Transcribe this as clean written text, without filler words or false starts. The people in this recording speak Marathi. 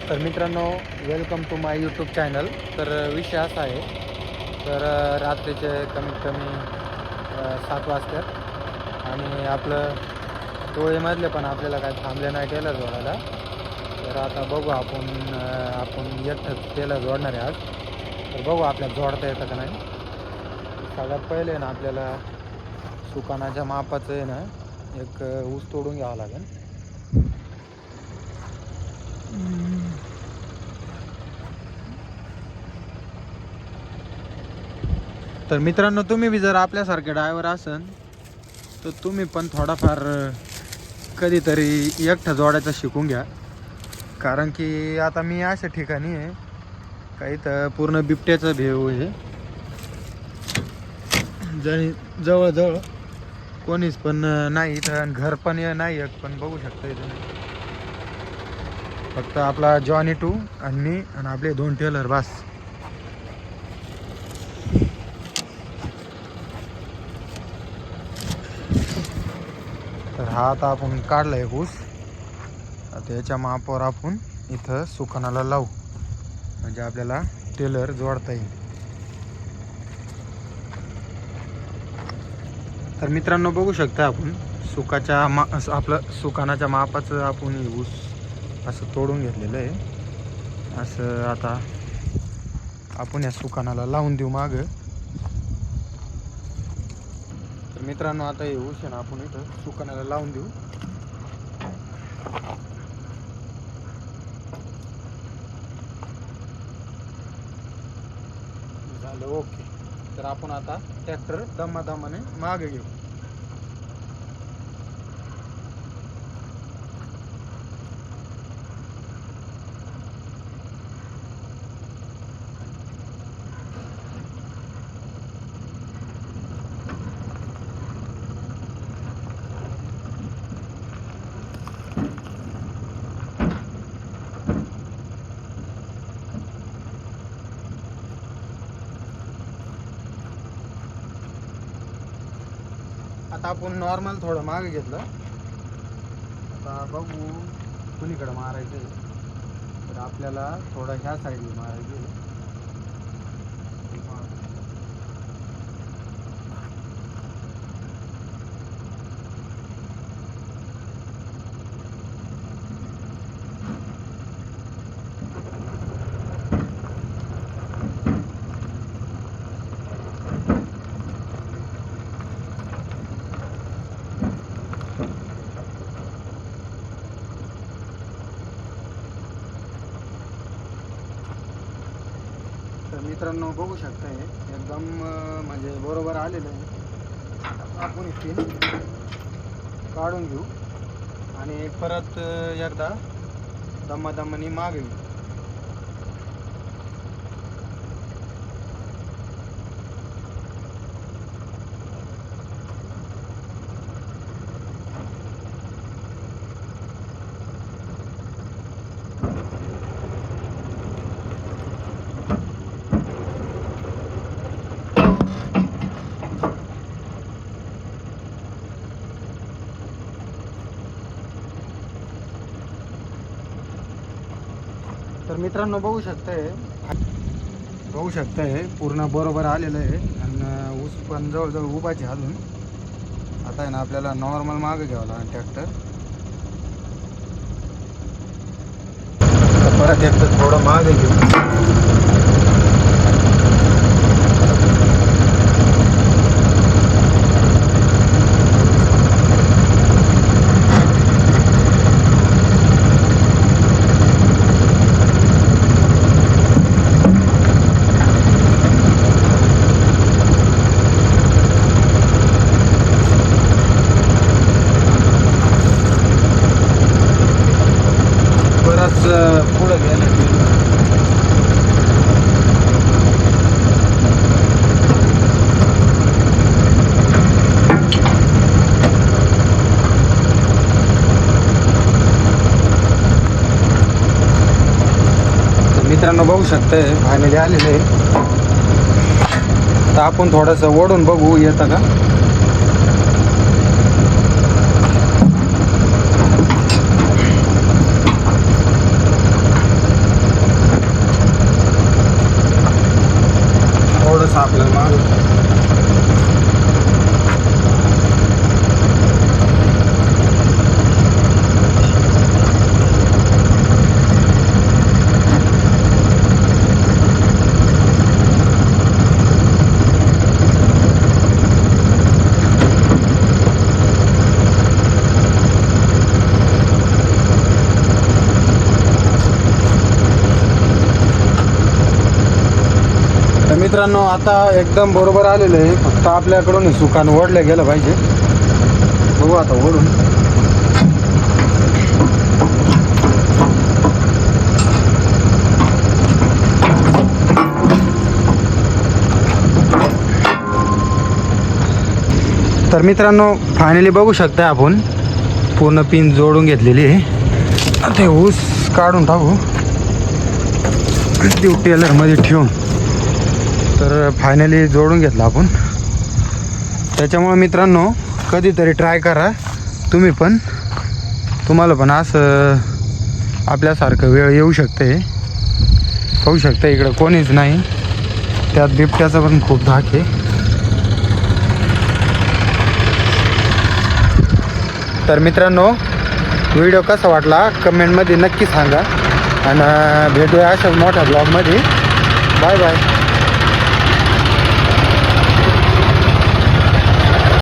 तर मित्रांनो, welcome to my YouTube channel. तर विषय असा आहे, तर रात्रीचे कमीत कमी 7 वाजतात आणि आपलं टोळीमधले पण आपल्याला काय थांबले नाही टेलर जोडायला. तर आता बघू आपण एकटंच टेलर जोडणार आहे आज. तर बघू आपल्याला जोडता येतं का नाही. सगळ्यात पहिले ना आपल्याला सुकानाच्या मापाचं आहे ना एक ऊस तोडून घ्यावं लागेल. तर मित्रांनो, तुम्ही बी जर आपल्यासारखे ड्रायव्हर असन तर तुम्ही पण थोडाफार कधीतरी एकटं जोडायचं शिकून घ्या. कारण की आता मी अशा ठिकाणी आहे काही तर पूर्ण बिबट्याचं भेव आहे. जवळजवळ कोणीच पण नाही इथं, घर पण नाही एक पण बघू शकता इथं. फक्त आपला जॉनी टू आणि मी आणि आपले 2 टेलर बस. तर हा आता आपण काढलाय ऊस. आता याच्या मापावर आपण इथं सुकानाला लावू, म्हणजे आपल्याला टेलर जोडता येईल. तर मित्रांनो, बघू शकता आपण आपलं सुकानाच्या मापाचं आपण ऊस असं तोडून घेतलेलं आहे. असं आता आपण या सुकानाला लावून देऊ मागं. तर मित्रांनो, आता हे ऊस आहे ना आपण इथं सुकानाला लावून देऊ. झालं, ओके. तर आपण आता ट्रॅक्टर दमाने मागे घेऊ. आता आपण नॉर्मल थोडं मागे घेतलं. आता बघू कुणीकडे मारायचं आहे. तर आपल्याला थोडं ह्या साईडला मारायचं आहे. तर मित्रांनो, बघू शकता हे एकदम म्हणजे बरोबर आलेलं आहे. आपण इथे काढून घेऊ आणि परत एकदा दमाने मागे घेऊ. तर मित्रांनो, बघू शकताय पूर्ण बरोबर आलेलं आहे आणि ऊस पण जवळजवळ उभाचे अजून. आता आहे ना आपल्याला नॉर्मल मागे घ्यावं लागेल ट्रॅक्टर. परत एकदा थोडं मागे घेऊ. पुढे गेलं. मित्रांनो, बघू शकताय फायनली आलेलं आहे. तर आपण थोडंसं ओढून बघू येतं का. मित्रांनो आता एकदम बरोबर आलेलं आहे, फक्त आपल्याकडून सुकान ओढलं गेलं पाहिजे. बघू आता ओढून. तर मित्रांनो फायनली बघू शकता आपण पूर्ण पिन जोडून घेतलेली आहे. आता ऊस काढून टाकू देऊ टेलरमध्ये ठेवून. तर फायनली जोडून घेतला आपण. त्याच्यामुळे मित्रांनो कधीतरी ट्राय करा तुम्ही पण, तुम्हाला पण असं आपल्यासारखं वेळ येऊ शकते. पाहू शकता इकडं कोणीच नाही, त्यात बिबट्याचा पण खूप धाक आहे. तर मित्रांनो व्हिडिओ कसा वाटला कमेंटमध्ये नक्की सांगा आणि भेटूया अशाच मोठ्या ब्लॉगमध्ये. Bye bye.